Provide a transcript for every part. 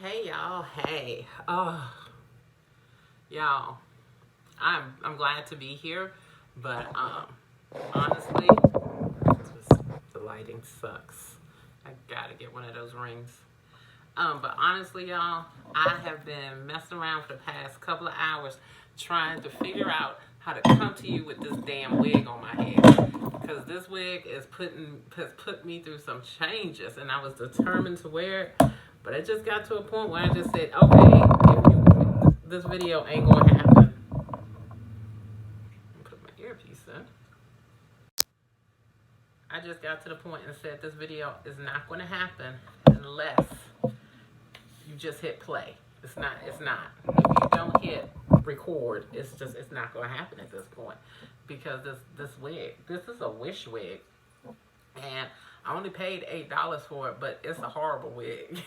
Hey y'all, hey. Y'all, I'm glad to be here, but honestly, the lighting sucks. I gotta get one of those rings. But honestly, y'all, I have been messing around for the past couple of hours trying to figure out how to come to you with this damn wig on my head. Because this wig has put me through some changes, and I was determined to wear it. But it just got to a point where I just said, okay, this video ain't gonna happen. Put my earpiece in. I just got to the point and said this video is not gonna happen unless you just hit play. It's not. If you don't hit record, it's not gonna happen at this point. Because this wig, this is a Wish wig. And I only paid $8 for it, but it's a horrible wig.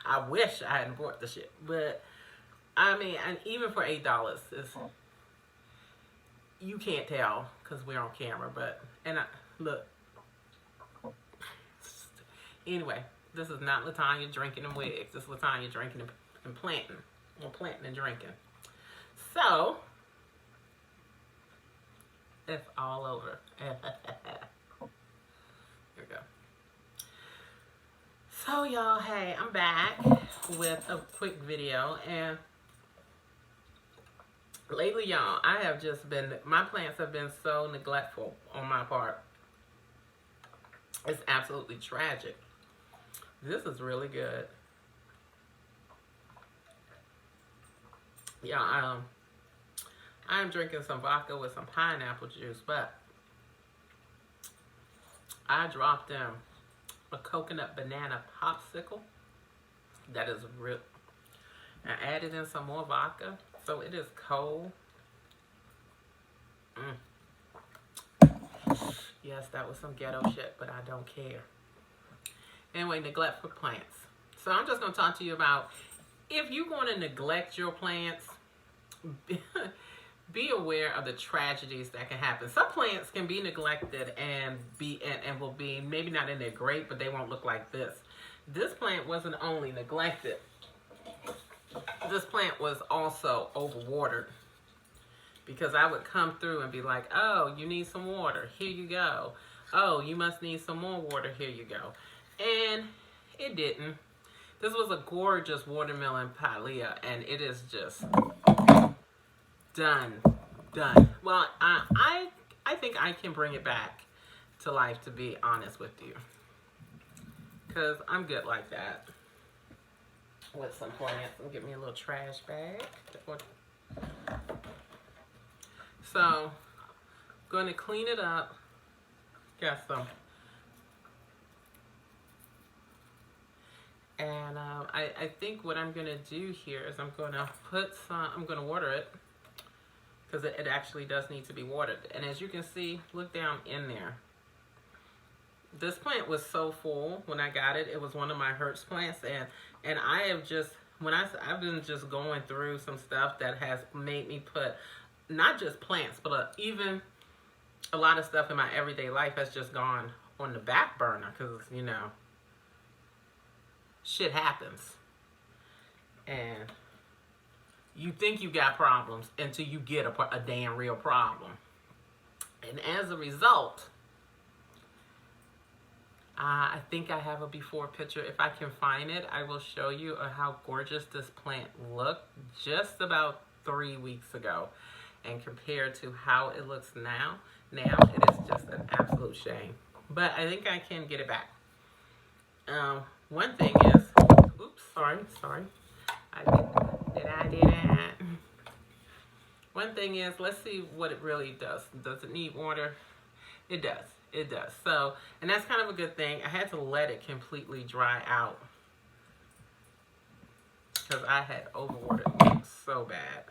I wish I hadn't bought the shit, but I mean, and even for $8, you can't tell because we're on camera. Look. Anyway, this is not Latanya drinking and wigs. This is Latanya drinking and planting, or planting and drinking. So it's all over. Here we go. So y'all, hey, I'm back with a quick video, and lately y'all, my plants have been so neglectful on my part. It's absolutely tragic. This is really good. Yeah, I'm drinking some vodka with some pineapple juice, but I dropped in a coconut banana popsicle. That is real. I added in some more vodka, so it is cold. Yes, that was some ghetto shit, but I don't care. Anyway, neglectful plants. So I'm just going to talk to you about if you're going to neglect your plants, be aware of the tragedies that can happen. Some plants can be neglected and will be maybe not in there great, but they won't look like this. This plant wasn't only neglected. This plant was also overwatered, because I would come through and be like, oh, you need some water. Here you go. Oh, you must need some more water. Here you go. And it didn't. This was a gorgeous watermelon pilea, and it is just done. Well, I think I can bring it back to life, to be honest with you, because I'm good like that with some plants. And get me a little trash bag. So, going to clean it up. Got some. And I think what I'm going to do here is I'm going to water it, because it actually does need to be watered. And as you can see, look down in there. This plant was so full when I got it. It was one of my Hertz plants, and I have just, I've been just going through some stuff that has made me put not just plants, but even a lot of stuff in my everyday life has just gone on the back burner, because, you know, shit happens. And you think you got problems until you get a damn real problem. And as a result, I think I have a before picture. If I can find it, I will show you how gorgeous this plant looked just about 3 weeks ago. And compared to how it looks now it is just an absolute shame. But I think I can get it back. One thing is, oops, sorry. Did I do that? One thing is, let's see what it really does. Does it need water? It does. So, and that's kind of a good thing. I had to let it completely dry out, because I had overwatered it so bad.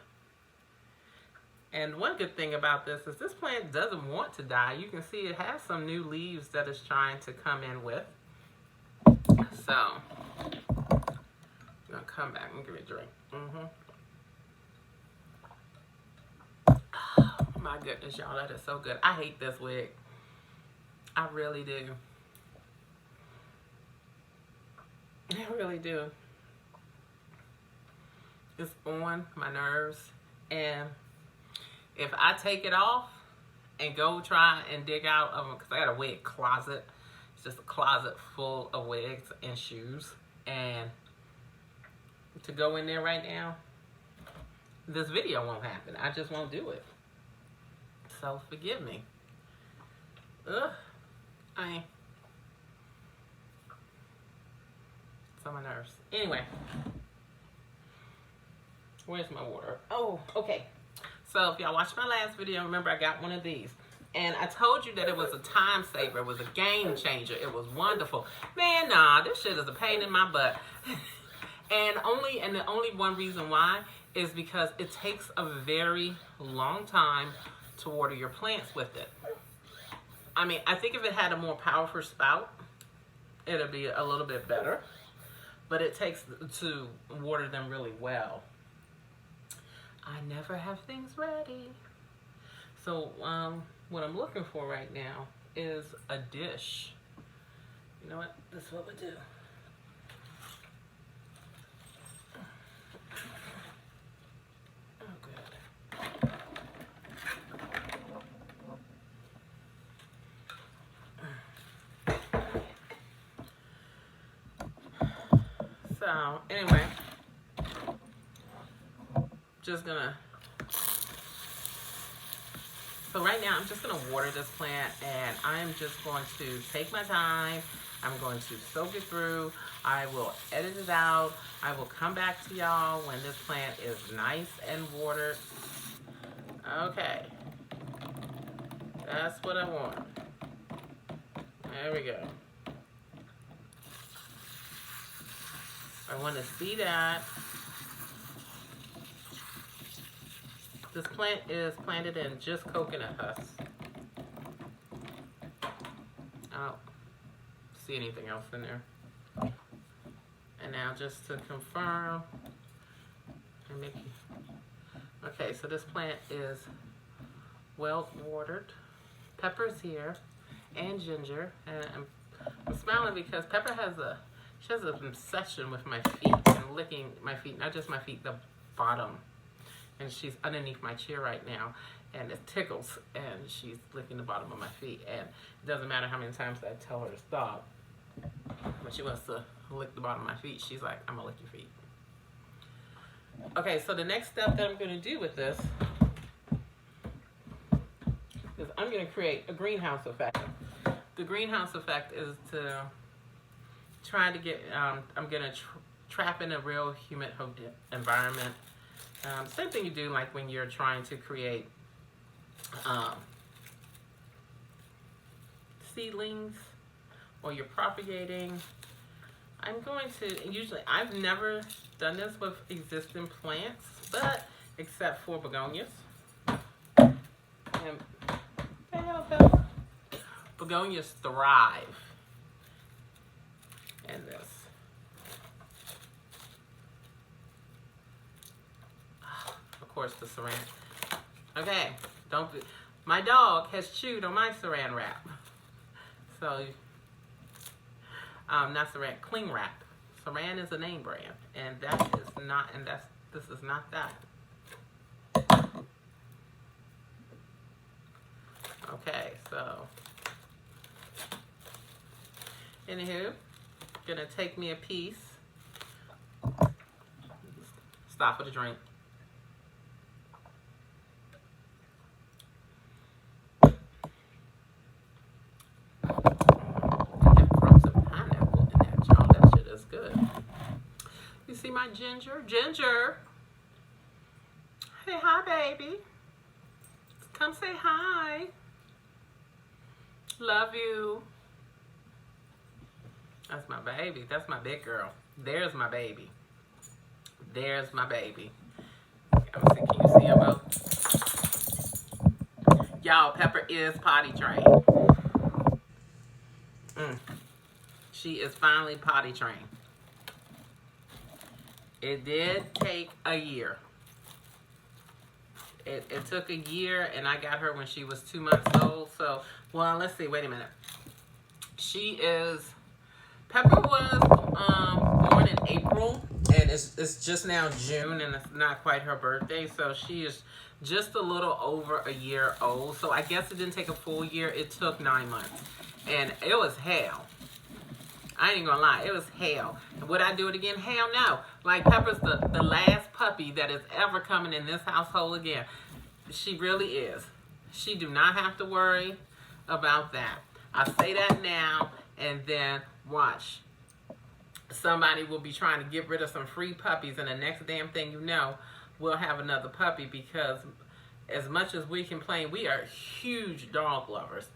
And one good thing about this is this plant doesn't want to die. You can see it has some new leaves that it's trying to come in with. So, I'm going to come back and give it a drink. Oh, my goodness, y'all, that is so good. I hate this wig. I really do. I really do. It's on my nerves. And if I take it off and go try and dig out of them, because I got a wig closet. It's just a closet full of wigs and shoes. And to go in there right now, this video won't happen. I just won't do it. So forgive me. Ugh. It's on my nerves. Anyway. Where's my water? Oh, okay. So if y'all watched my last video, remember I got one of these. And I told you that it was a time saver. It was a game changer. It was wonderful. Man, nah, this shit is a pain in my butt. And the only one reason why is because it takes a very long time to water your plants with it. I mean, I think if it had a more powerful spout, it'd be a little bit better. But it takes to water them really well. I never have things ready. So, what I'm looking for right now is a dish. You know what? This is what we do. Oh, good. So, anyway, just gonna, so right now I'm just gonna water this plant, and I'm just going to take my time. I'm going to soak it through. I will edit it out. I will come back to y'all when this plant is nice and watered. Okay, that's what I want. There we go. I want to see that. This plant is planted in just coconut husks. I don't see anything else in there. And now just to confirm, okay, so this plant is well watered. Pepper's here, and Ginger. And I'm smiling because Pepper has she has an obsession with my feet and licking my feet, not just my feet, the bottom. And she's underneath my chair right now, and it tickles, and she's licking the bottom of my feet. And it doesn't matter how many times I tell her to stop. When she wants to lick the bottom of my feet, she's like, I'm gonna lick your feet. Okay, so the next step that I'm gonna do with this is I'm gonna create a greenhouse effect. The greenhouse effect is to try to get, I'm gonna trap in a real humid environment. Same thing you do like when you're trying to create seedlings or you're propagating. I'm going to, usually, I've never done this with existing plants, but except for begonias. And the hell, Pepper? Begonias thrive in this. Of course, the saran. Okay, don't be, my dog has chewed on my saran wrap. So, not saran, cling wrap. Saran is a name brand, and that is not, and this is not that. Okay, so, anywho, gonna take me a piece. Stop for the drink. See my Ginger? Ginger! Hey, hi, baby. Come say hi. Love you. That's my baby. That's my big girl. There's my baby. There's my baby. Can you see her both? Y'all, Pepper is potty trained. She is finally potty trained. It did take a year. It took a year, and I got her when she was 2 months old. So, well, let's see. Wait a minute. Pepper was born in April, and it's it's just now June and it's not quite her birthday, so she is just a little over a year old. So I guess it didn't take a full year. It took 9 months. And it was hell. I ain't gonna lie, it was hell. Would I do it again? Hell no. Like Pepper's the last puppy that is ever coming in this household again. She really is. She do not have to worry about that. I say that now, and then watch. Somebody will be trying to get rid of some free puppies, and the next damn thing you know, we'll have another puppy, because as much as we complain, we are huge dog lovers.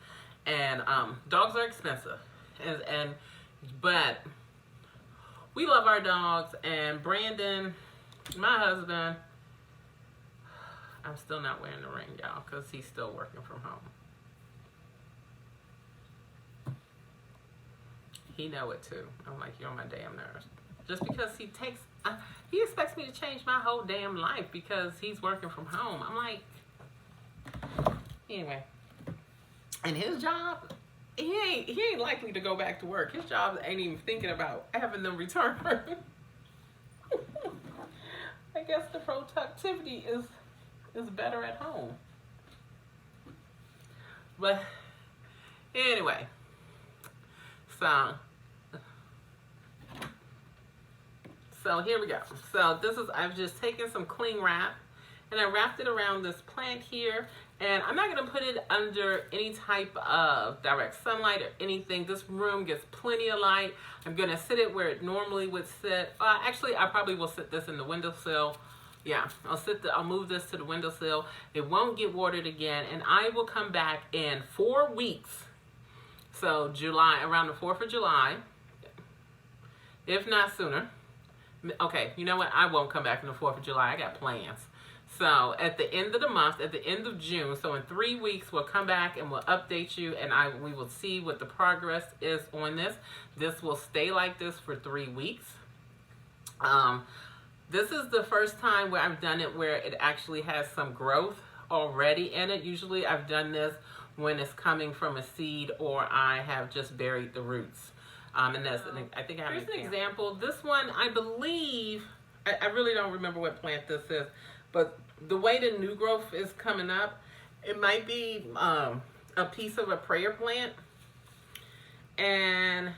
And dogs are expensive. But we love our dogs, and Brandon, my husband, I'm still not wearing the ring, y'all, because he's still working from home. He know it too. I'm like, you're on my damn nerves. Just because he expects me to change my whole damn life because he's working from home. I'm like, anyway. And his job, he ain't likely to go back to work. His job ain't even thinking about having them return. I guess the productivity is better at home. But anyway, so here we go. So I've just taken some cling wrap and I wrapped it around this plant here, and I'm not gonna put it under any type of direct sunlight or anything. This room gets plenty of light. I'm gonna sit it where it normally would sit. Actually, I probably will sit this in the windowsill. Yeah, I'll move this to the windowsill. It won't get watered again, and I will come back in 4 weeks. So July, around the 4th of July, if not sooner. Okay, you know what? I won't come back on the 4th of July. I got plans. So at the end of the month, at the end of June, so in 3 weeks, we'll come back and we'll update you, and we will see what the progress is on this. This will stay like this for 3 weeks. This is the first time where I've done it where it actually has some growth already in it. Usually I've done this when it's coming from a seed or I have just buried the roots. And that's, I think I have an example. This one, I believe, I really don't remember what plant this is, but the way the new growth is coming up, it might be a piece of a prayer plant. And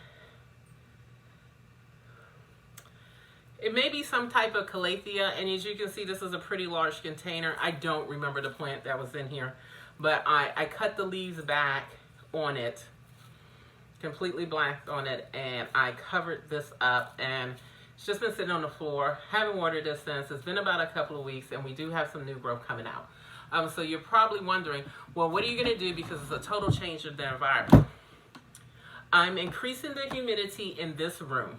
it may be some type of calathea, and as you can see, this is a pretty large container. I don't remember the plant that was in here, but I cut the leaves back on it, completely blacked on it, and I covered this up, and it's just been sitting on the floor. Haven't watered this since. It's been about a couple of weeks, and we do have some new growth coming out. So you're probably wondering, well, what are you going to do, because it's a total change of the environment? I'm increasing the humidity in this room.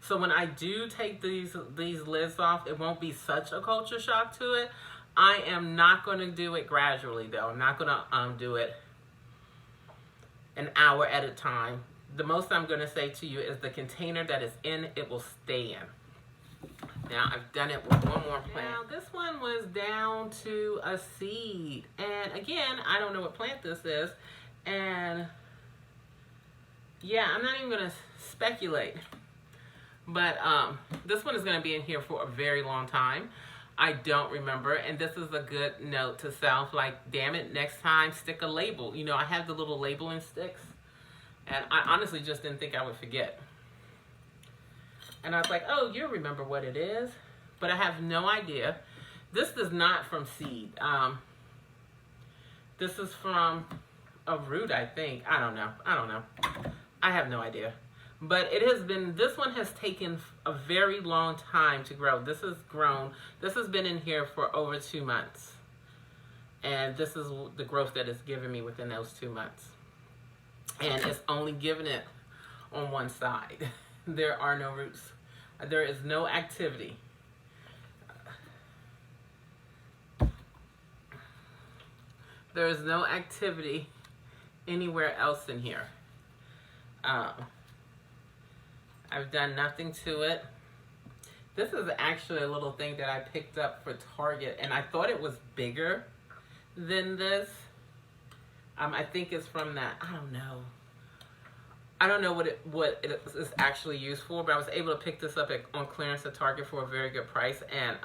So when I do take these lids off, it won't be such a culture shock to it. I am not going to do it gradually, though. I'm not going to do it an hour at a time. The most I'm going to say to you is the container that is in, it will stay in. Now, I've done it with one more plant. Now, this one was down to a seed. And again, I don't know what plant this is. And yeah, I'm not even going to speculate. But this one is going to be in here for a very long time. I don't remember. And this is a good note to self. Like, damn it, next time, stick a label. You know, I have the little labeling sticks. And I honestly just didn't think I would forget. And I was like, oh, you remember what it is. But I have no idea. This is not from seed. This is from a root, I think. I don't know. I have no idea. But it has been, this one has taken a very long time to grow. This has grown, this has been in here for over 2 months. And this is the growth that it's given me within those 2 months. And it's only given it on one side. There are no roots. There is no activity. There is no activity anywhere else in here. I've done nothing to it. This is actually a little thing that I picked up for Target, and I thought it was bigger than this. I think it's from that, I don't know. I don't know what it is actually used for, but I was able to pick this up on clearance at Target for a very good price, and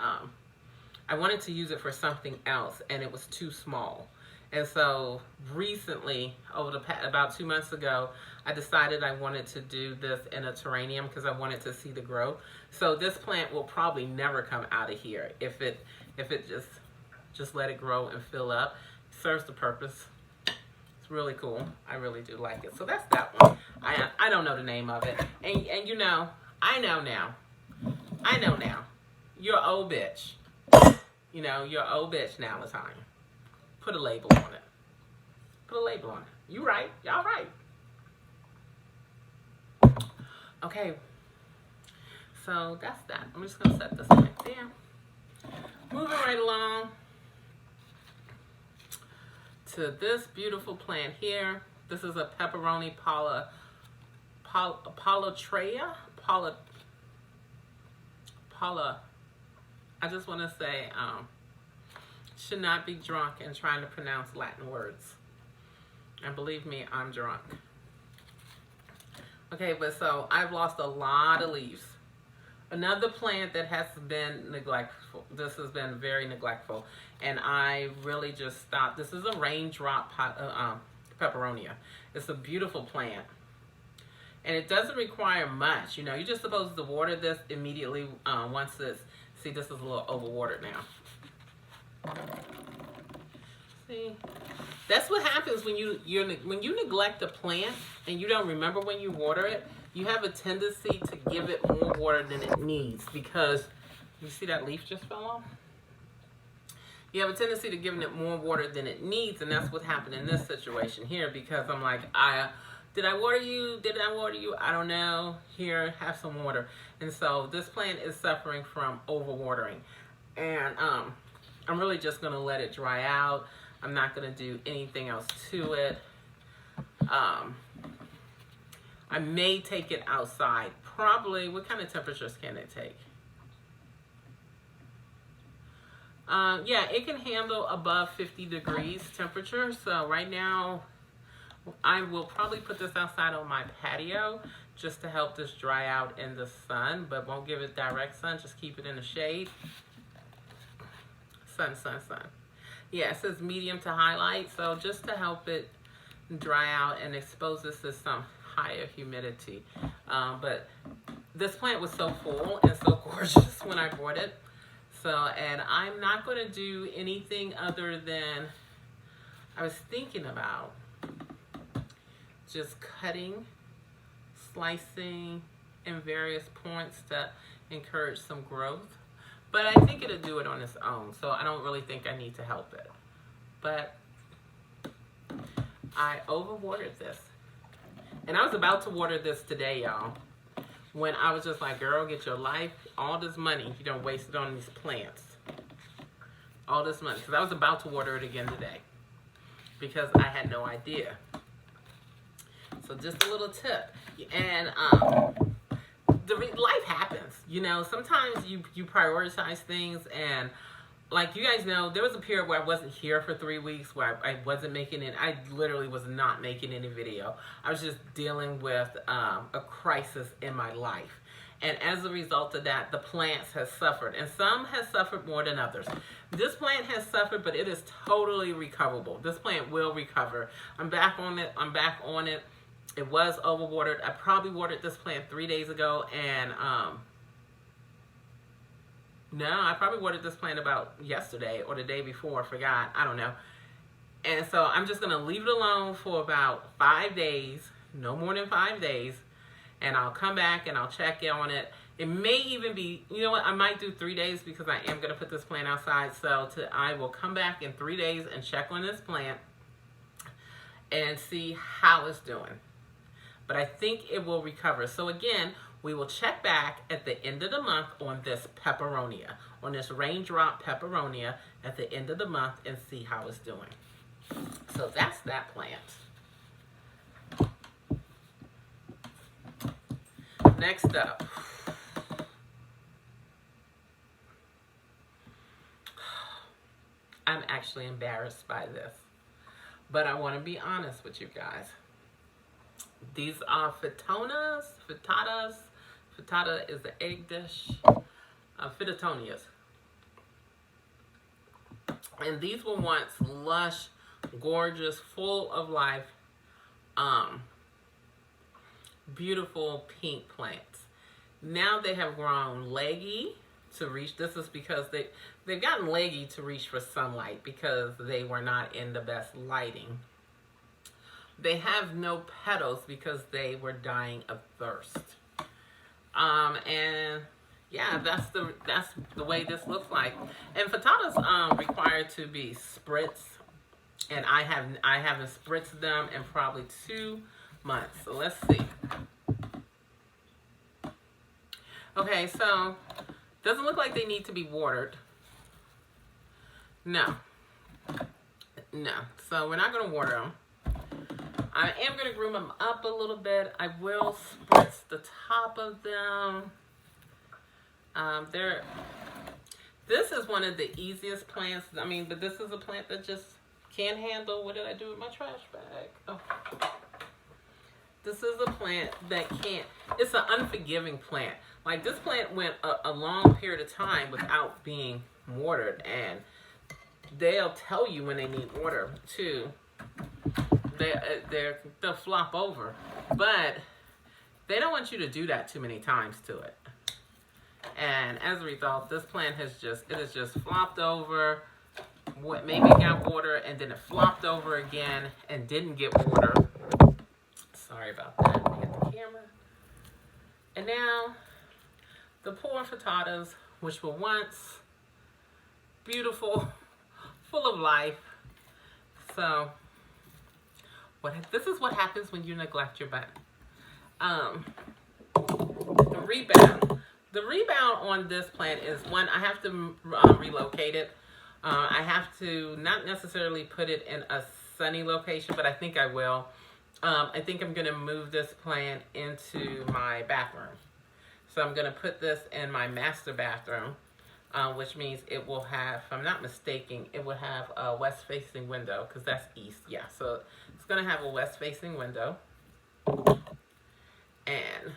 I wanted to use it for something else, and it was too small. And so recently, about 2 months ago, I decided I wanted to do this in a terrarium because I wanted to see the growth. So this plant will probably never come out of here if it just let it grow and fill up. It serves the purpose. It's really cool. I really do like it. So that's that one. I don't know the name of it, and you know, I know now. You're an old bitch. You know, you're an old bitch now, Latanya. Put a label on it. Put a label on it. You right. Y'all right. Okay. So that's that. I'm just going to set this right there. Moving right along to this beautiful plant here. This is a pepperoni polytrea. I just want to say, should not be drunk and trying to pronounce Latin words. And believe me, I'm drunk. Okay, but so I've lost a lot of leaves. Another plant that has been neglectful. This has been very neglectful. And I really just stopped. This is a raindrop peperonia. It's a beautiful plant. And it doesn't require much. You know, you're just supposed to water this immediately once it's, see, this is a little overwatered now. See, that's what happens when you neglect a plant and you don't remember when you water it. You have a tendency to give it more water than it needs because you see that leaf just fell off. You have a tendency to giving it more water than it needs, and that's what happened in this situation here because I'm like, did I water you? Did I water you? I don't know. Here, have some water. And so this plant is suffering from overwatering. And I'm really just going to let it dry out. I'm not going to do anything else to it. I may take it outside. Probably, what kind of temperatures can it take? Yeah, it can handle above 50 degrees temperature. So right now, I will probably put this outside on my patio just to help this dry out in the sun, but won't give it direct sun. Just keep it in the shade. Sun. Yeah, it says medium to highlight, so just to help it dry out and expose this to some higher humidity. But this plant was so full and so gorgeous when I bought it. So, and I'm not going to do anything other than, I was thinking about just cutting, slicing in various points to encourage some growth. But I think it'll do it on its own, so I don't really think I need to help it. But I overwatered this. And I was about to water this today, y'all, when I was just like, girl, get your life, all this money, you don't waste it on these plants. All this money, because I was about to water it again today because I had no idea. So just a little tip. And life happens, you know. Sometimes you prioritize things, and like you guys know, there was a period where I wasn't here for 3 weeks, where I wasn't making it. I literally was not making any video. I was just dealing with a crisis in my life. And as a result of that, the plants have suffered. And some have suffered more than others. This plant has suffered, but it is totally recoverable. This plant will recover. I'm back on it. It was overwatered. I probably watered this plant 3 days ago. And no, I probably watered this plant about yesterday or the day before. I forgot. I don't know. And so I'm just going to leave it alone for about 5 days. No more than 5 days. And I'll come back and I'll check on it. It may even be, you know what, I might do 3 days because I am going to put this plant outside. So I will come back in 3 days and check on this plant and see how it's doing. But I think it will recover. So again, we will check back at the end of the month on this peperonia, on this raindrop peperonia at the end of the month and see how it's doing. So that's that plant. Next up, I'm actually embarrassed by this, but I want to be honest with you guys. These are frittatas. Frittata is the egg dish. Frittatonias. And these were once lush, gorgeous, full of life, beautiful pink plants. Now they have grown leggy to reach. This is because they've gotten leggy to reach for sunlight because they were not in the best lighting. They have no petals because they were dying of thirst. And yeah, that's the way this looks like. And frittatas require to be spritzed, and I haven't spritzed them in probably 2 months. So let's see. Okay, so doesn't look like they need to be watered. No. So we're not gonna water them. I am gonna groom them up a little bit. I will spritz the top of them. This is one of the easiest plants. I mean, but this is a plant that just can't handle. What did I do with my trash bag? Oh. This is a plant that can't. It's an unforgiving plant. Like, this plant went a long period of time without being watered, and they'll tell you when they need water too. They'll flop over, but they don't want you to do that too many times to it. And as a result, this plant has just flopped over. Maybe it got water and then it flopped over again and didn't get water. Sorry about that. Let me get the camera. And now the poor frittatas, which were once beautiful, full of life. So this is what happens when you neglect your bud. The rebound on this plant is, one, I have to relocate it. I have to not necessarily put it in a sunny location, but I think I will. I think I'm going to move this plant into my bathroom. So I'm going to put this in my master bathroom, which means it will have, if I'm not mistaken, it will have a west-facing window, because that's east. Yeah, so it's going to have a west-facing window. And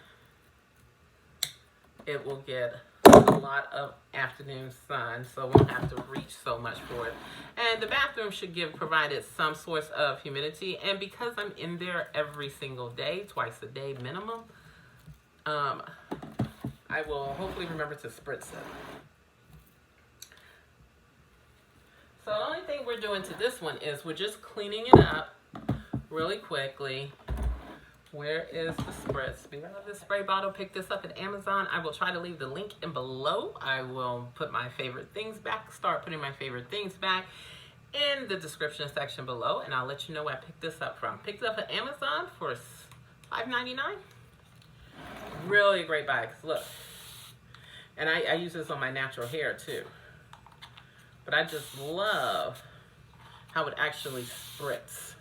it will get a lot of afternoon sun, so we won't have to reach so much for it. And the bathroom should provide it some source of humidity. And because I'm in there every single day, twice a day minimum, I will hopefully remember to spritz it. So the only thing we're doing to this one is we're just cleaning it up really quickly. Where is the spritz? Beware of the spray bottle. Pick this up at Amazon. I will try to leave the link in below. I will put my favorite things back, start putting my favorite things back in the description section below, and I'll let you know where I picked this up from. Picked it up at Amazon for $5.99. Really great bag. Look. And I use this on my natural hair too. But I just love how it actually spritz.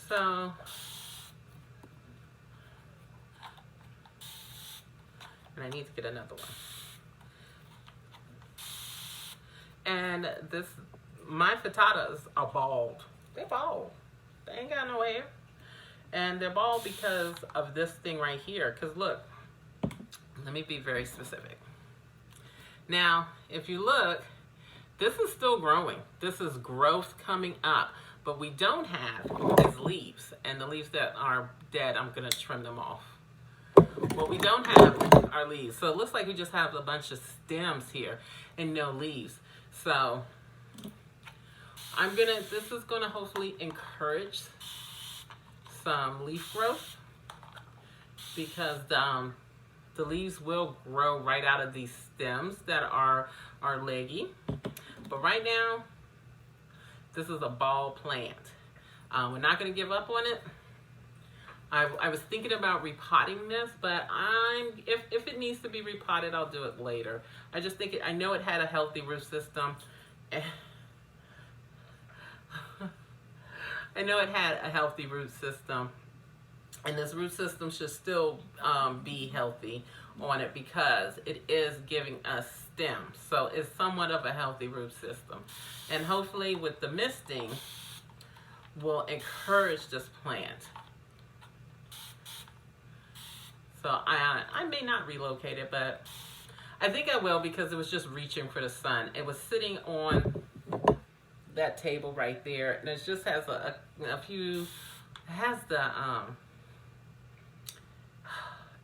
So, and I need to get another one. And my frittatas are bald. They're bald. They ain't got no hair. And they're bald because of this thing right here. Because look, let me be very specific. Now, if you look, this is still growing. This is growth coming up. But we don't have is leaves. And the leaves that are dead, I'm going to trim them off. What we don't have are leaves. So it looks like we just have a bunch of stems here and no leaves. So this is going to hopefully encourage some leaf growth, because the leaves will grow right out of these stems that are leggy. But right now, this is a bald plant. We're not going to give up on it. I was thinking about repotting this, but if it needs to be repotted, I'll do it later. I just think I know it had a healthy root system. I know it had a healthy root system, and this root system should still be healthy on it because it is giving us stems. So it's somewhat of a healthy root system. And hopefully with the misting, will encourage this plant. So I may not relocate it, but I think I will, because it was just reaching for the sun. It was sitting on that table right there, and it just has a few, it has the,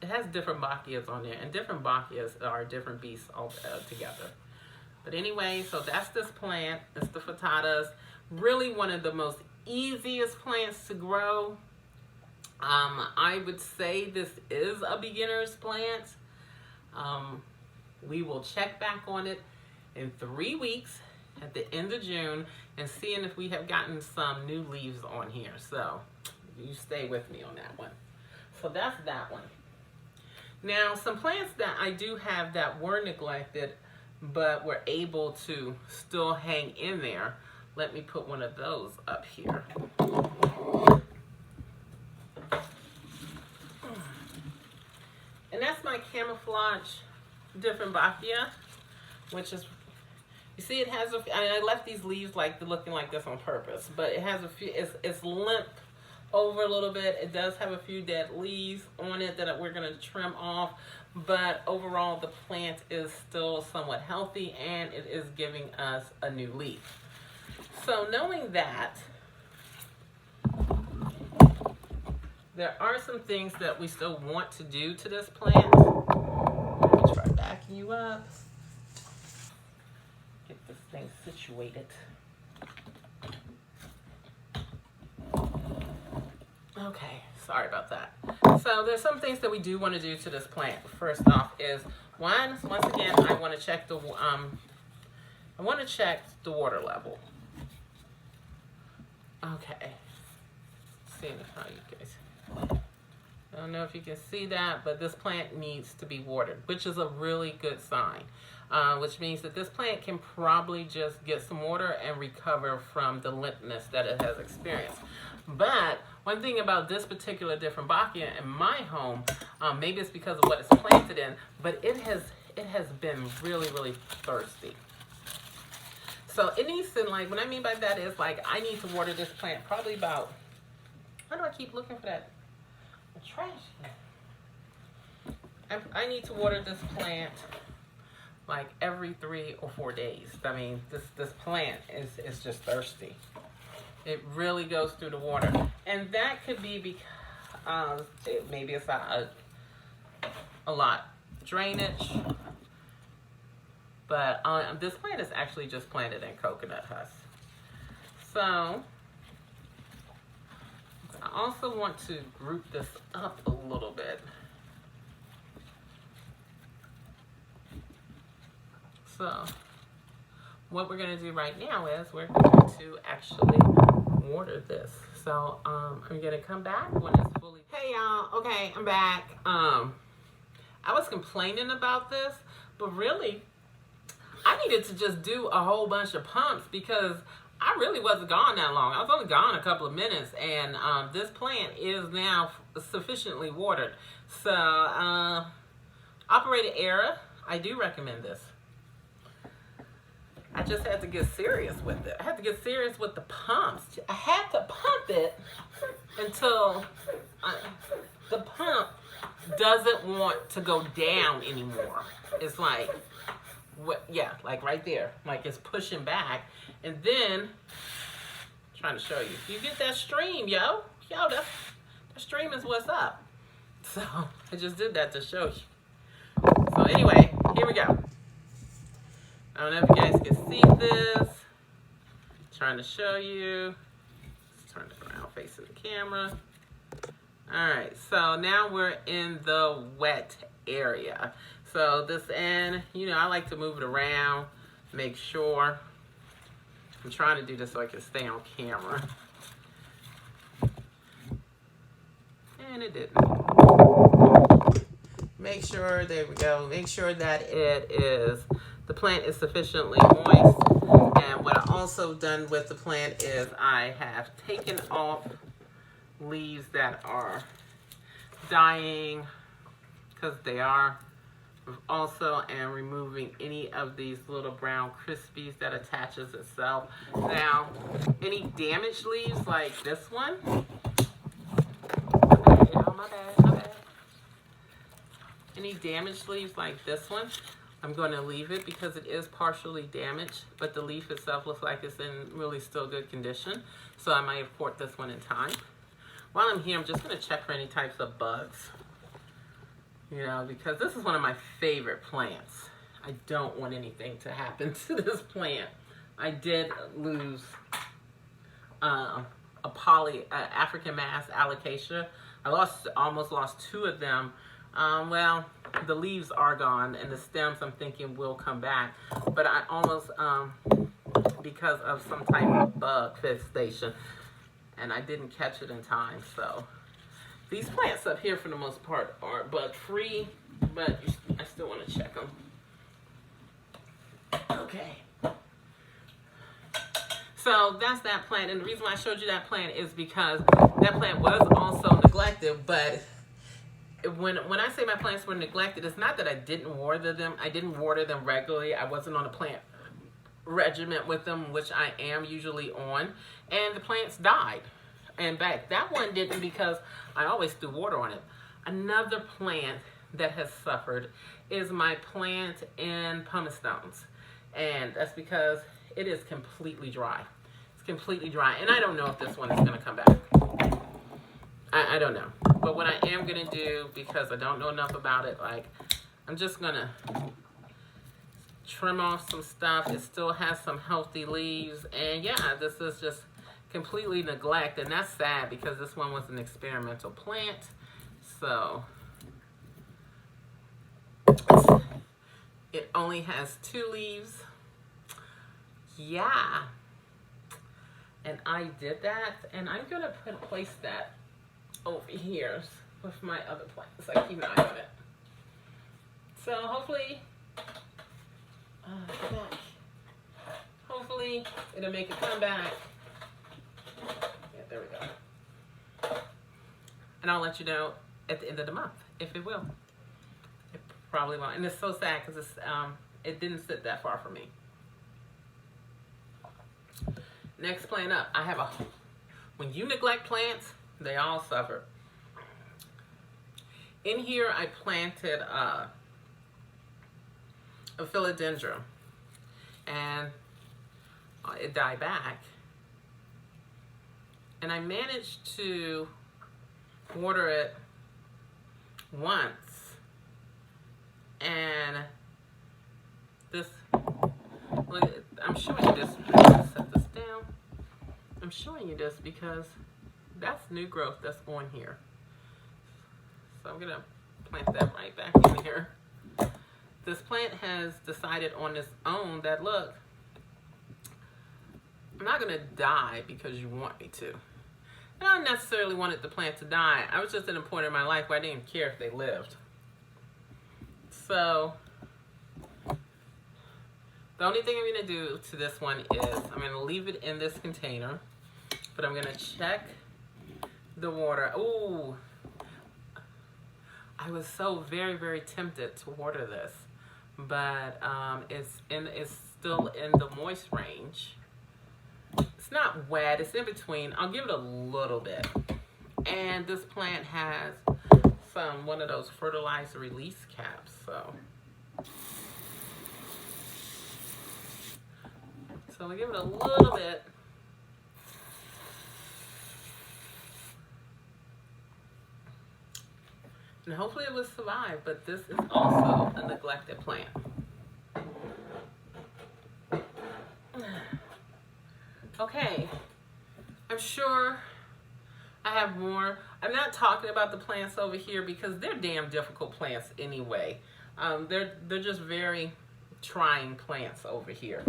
it has different Bacchias on there, and different Bacchias are different beasts all together. But anyway, so that's this plant. It's the Frittatas. Really one of the most easiest plants to grow. I would say this is a beginner's plant. We will check back on it in 3 weeks at the end of June and seeing if we have gotten some new leaves on here. So you stay with me on that one. So that's that one. Now, some plants that I do have that were neglected but were able to still hang in there. Let me put one of those up here. And that's my camouflage Dieffenbachia, which is, you see, it has a, I left these leaves like looking like this on purpose, but it has a few, it's limp over a little bit. It does have a few dead leaves on it that we're going to trim off, but overall the plant is still somewhat healthy and it is giving us a new leaf. So knowing that, there are some things that we still want to do to this plant. Let me try backing you up. Get this thing situated. Okay, sorry about that. So there's some things that we do want to do to this plant. First off is, once again, I want to check the water level. Okay. Seeing how you guys, I don't know if you can see that, but this plant needs to be watered, which is a really good sign. Which means that this plant can probably just get some water and recover from the limpness that it has experienced. But one thing about this particular Dieffenbachia in my home, maybe it's because of what it's planted in, but it has been really, really thirsty. So it needs to, like, what I mean by that is, like, I need to water this plant probably about, how do I keep looking for that? The trash can. I need to water this plant like every 3 or 4 days. I mean, this plant is just thirsty. It really goes through the water. And that could be because maybe it's a lot drainage. But this plant is actually just planted in coconut husk. So I also want to group this up a little bit. So what we're going to do right now is we're going to actually water this. So I'm going to come back when it's fully. Hey y'all, okay, I'm back. I was complaining about this, but really I needed to just do a whole bunch of pumps because I really wasn't gone that long. I was only gone a couple of minutes, and this plant is now sufficiently watered. So operated error, I do recommend this. I just had to get serious with it. I had to get serious with the pumps. I had to pump it until the pump doesn't want to go down anymore. It's like, yeah, like right there. Like it's pushing back. And then, trying to show you. You get that stream, yo, that stream is what's up. So, I just did that to show you. So anyway, here we go. I don't know if you guys can see this. Trying to show you. Let's turn it around, facing the camera. All right, so now we're in the wet area. So this end, you know, I like to move it around, make sure. I'm trying to do this so I can stay on camera. And it didn't. Make sure, there we go. Make sure that the plant is sufficiently moist. And what I also done with the plant is I have taken off leaves that are dying, because they are Also am removing any of these little brown crispies that attaches itself. Now, any damaged leaves like this one. Oh, my bad. Any damaged leaves like this one, I'm going to leave it because it is partially damaged, but the leaf itself looks like it's in really still good condition. So I might have poured this one in time. While I'm here, I'm just going to check for any types of bugs. You know, because this is one of my favorite plants. I don't want anything to happen to this plant. I did lose a African mass alocasia. I almost lost 2 of them. Well, the leaves are gone, and the stems I'm thinking will come back. But I almost, because of some type of bug infestation, and I didn't catch it in time, so. These plants up here, for the most part, are bug-free, but I still want to check them. Okay. So that's that plant, and the reason why I showed you that plant is because that plant was also neglected, but when I say my plants were neglected, it's not that I didn't water them. I didn't water them regularly. I wasn't on a plant regimen with them, which I am usually on, and the plants died. And back, that one didn't because I always threw water on it. Another plant that has suffered is my plant in pumice stones. And that's because it is completely dry. It's completely dry. And I don't know if this one is going to come back. I don't know. But what I am going to do, because I don't know enough about it, like, I'm just going to trim off some stuff. It still has some healthy leaves. And yeah, this is just completely neglected, and that's sad because this one was an experimental plant. So it only has 2 leaves. Yeah, and I did that, and I'm gonna place that over here with my other plants. I keep an eye on it. So hopefully it'll make a comeback. There we go. And I'll let you know at the end of the month if it will. It probably won't. And it's so sad because it didn't sit that far from me. Next plant up. When you neglect plants, they all suffer. In here, I planted a philodendron. And it died back. And I managed to water it once. And this, I'm showing you this. Set this down. I'm showing you this because that's new growth that's on here. So I'm going to plant that right back in here. This plant has decided on its own that, look, I'm not going to die because you want me to. I don't necessarily wanted the plant to die. I was just at a point in my life where I didn't care if they lived. So the only thing I'm going to do to this one is I'm going to leave it in this container, but I'm going to check the water. Ooh, I was so very, very tempted to water this, but it's still in the moist range. It's not wet, it's in between. I'll give it a little bit. And this plant has one of those fertilizer release caps, so we'll give it a little bit. And hopefully it will survive, but this is also a neglected plant. Okay, I'm sure I have more. I'm not talking about the plants over here because they're damn difficult plants anyway. They're just very trying plants over here.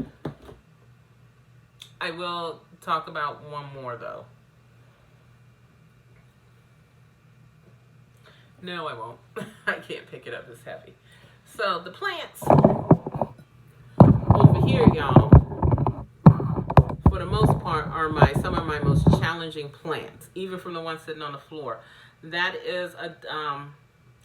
I will talk about one more though. No, I won't. I can't pick it up, it's heavy. So the plants over here, y'all, for the most part, are some of my most challenging plants, even from the ones sitting on the floor. That is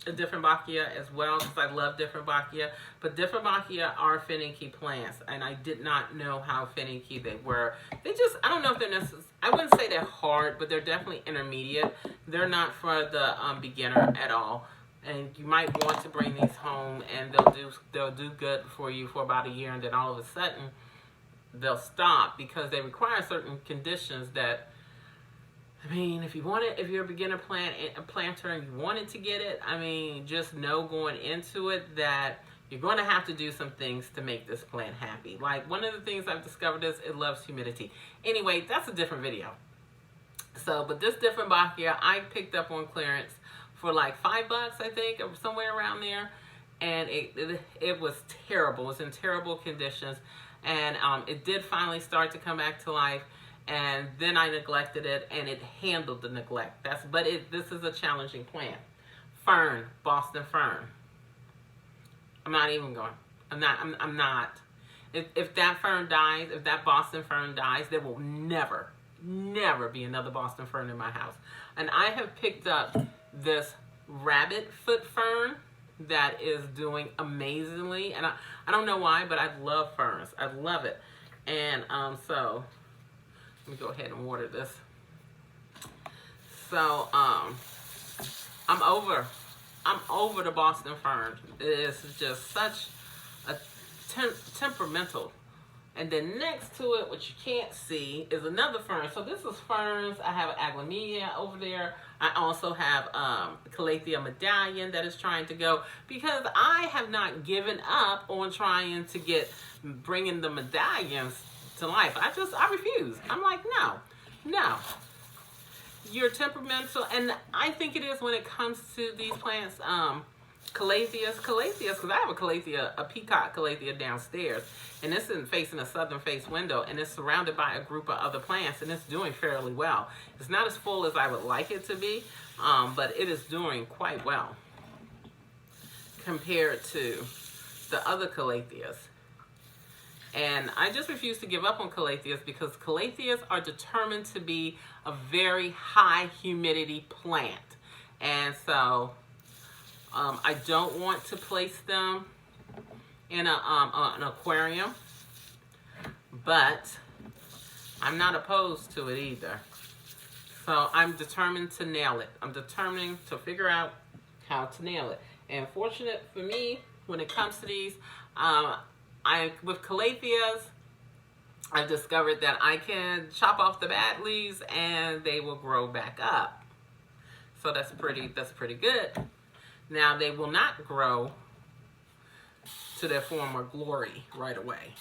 a Dieffenbachia as well, because I love Dieffenbachia. But Dieffenbachia are finicky plants, and I did not know how finicky they were. They just, I don't know if they're necessarily, I wouldn't say they're hard, but they're definitely intermediate. They're not for the beginner at all. And you might want to bring these home, and they'll do good for you for about a year, and then all of a sudden they'll stop, because they require certain conditions that, I mean, if you're a beginner planter and you wanted to get it, I mean, just know going into it that you're going to have to do some things to make this plant happy. Like, one of the things I've discovered is it loves humidity. Anyway, that's a different video. So, but this Dieffenbachia I picked up on clearance for like $5, I think, or somewhere around there. And it was terrible. It was in terrible conditions. And it did finally start to come back to life. And then I neglected it, and it handled the neglect. This is a challenging plant. Fern, Boston fern. I'm not even going. I'm not. If that fern dies, if that Boston fern dies, there will never be another Boston fern in my house. And I have picked up this rabbit foot fern that is doing amazingly. And I don't know why, but I love ferns. I love it. And so let me go ahead and water this. So I'm over the Boston fern. It is just such a temperamental. And then next to it, what you can't see, is another fern. So this is ferns. I have aglaomelia over there. I also have Calathea medallion that is trying to go, because I have not given up on trying to bringing the medallions to life. I refuse. I'm like, no. You're temperamental, and I think it is when it comes to these plants. Calatheas, because I have a peacock Calathea downstairs, and this is facing a southern face window, and it's surrounded by a group of other plants, and it's doing fairly well. It's not as full as I would like it to be, but it is doing quite well compared to the other Calatheas. And I just refuse to give up on Calatheas, because Calatheas are determined to be a very high humidity plant. And so I don't want to place them in an aquarium, but I'm not opposed to it either. So I'm determined to nail it. I'm determined to figure out how to nail it. And fortunate for me, when it comes to these, with Calatheas, I've discovered that I can chop off the bad leaves and they will grow back up. So that's pretty good. Now, they will not grow to their former glory right away.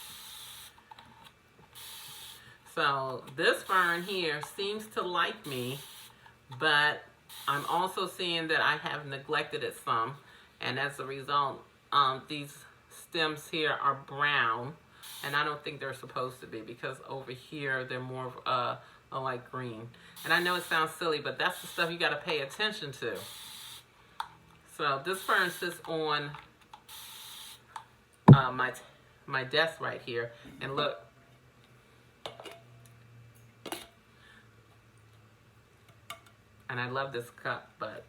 So this fern here seems to like me, but I'm also seeing that I have neglected it some, and as a result, these stems here are brown, and I don't think they're supposed to be, because over here they're more of a light green. And I know it sounds silly, but that's the stuff you got to pay attention to. So this fern sits on my desk right here, and look. And I love this cup, but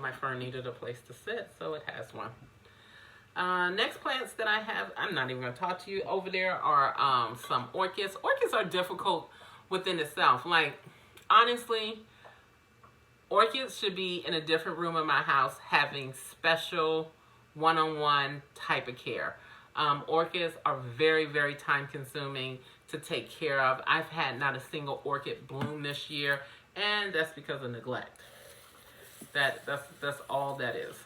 my fern needed a place to sit, so it has one. Next plants that I have, I'm not even going to talk to you. Over there are some orchids. Orchids are difficult within itself. Like, honestly, orchids should be in a different room in my house, having special one-on-one type of care. Orchids are very, very time-consuming to take care of. I've had not a single orchid bloom this year, and that's because of neglect. That's all that is.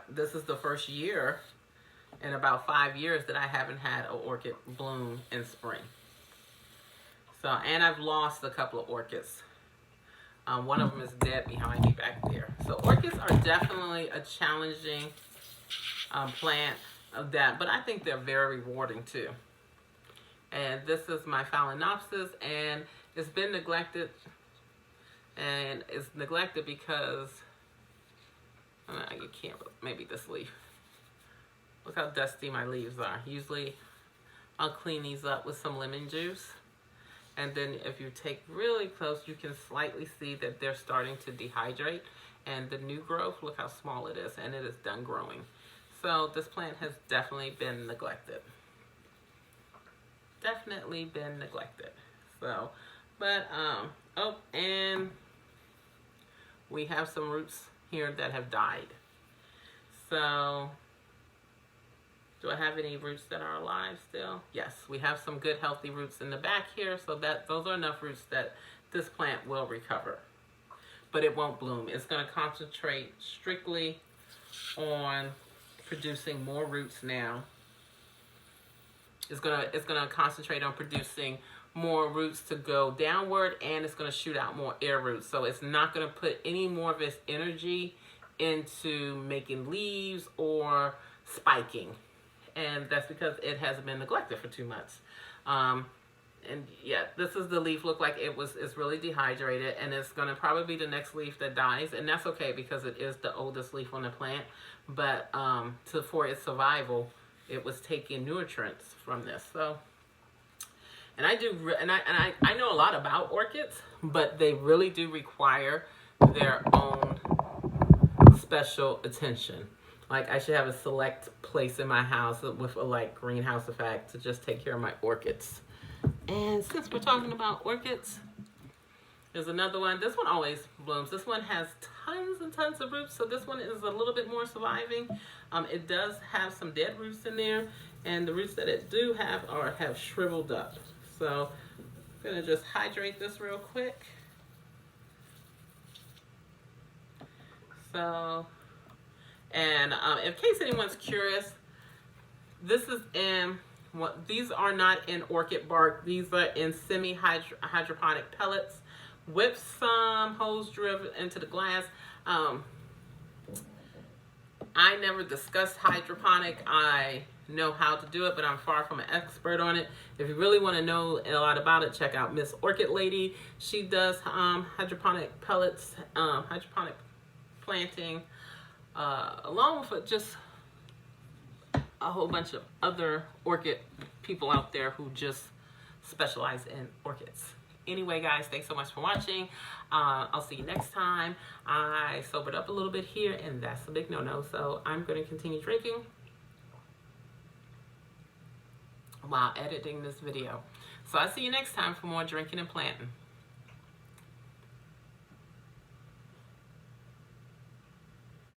This is the first year in about 5 years that I haven't had an orchid bloom in spring. So, and I've lost a couple of orchids. One of them is dead behind me back there. So orchids are definitely a challenging plant of that, but I think they're very rewarding too. And this is my Phalaenopsis, and it's been neglected. And it's neglected because you can't, maybe this leaf. Look how dusty my leaves are. Usually I'll clean these up with some lemon juice. And then if you take really close, you can slightly see that they're starting to dehydrate. And the new growth, look how small it is, and it is done growing. So this plant has definitely been neglected. Definitely been neglected. So, but, oh, and we have some roots here that have died. So, do I have any roots that are alive still? Yes, we have some good healthy roots in the back here, so that those are enough roots that this plant will recover. But it won't bloom. It's going to concentrate strictly on producing more roots now. It's gonna concentrate on producing more roots to go downward, and it's going to shoot out more air roots. So it's not going to put any more of its energy into making leaves or spiking. And that's because it has been neglected for 2 months. And yeah, this is the leaf. Look like it's really dehydrated, and it's going to probably be the next leaf that dies. And that's okay because it is the oldest leaf on the plant. But for its survival, it was taking nutrients from this. So, and I know a lot about orchids, but they really do require their own special attention. Like I should have a select place in my house with a like greenhouse effect to just take care of my orchids. And since we're talking about orchids, there's another one. This one always blooms. This one has tons and tons of roots, so this one is a little bit more surviving. It does have some dead roots in there, and the roots that it do have shriveled up. So I'm gonna just hydrate this real quick. So, and in case anyone's curious, this is in these are not in orchid bark. These are in semi-hydroponic pellets with some holes drilled into the glass. I never discussed hydroponic. I know how to do it, but I'm far from an expert on it. If you really want to know a lot about it, check out Miss Orchid Lady. She does hydroponic pellets, hydroponic planting, along with just a whole bunch of other orchid people out there who just specialize in orchids. Anyway, guys, thanks so much for watching. I'll see you next time. I sobered up a little bit here, and that's a big no-no, so I'm going to continue drinking while editing this video. So I'll see you next time for more drinking and planting.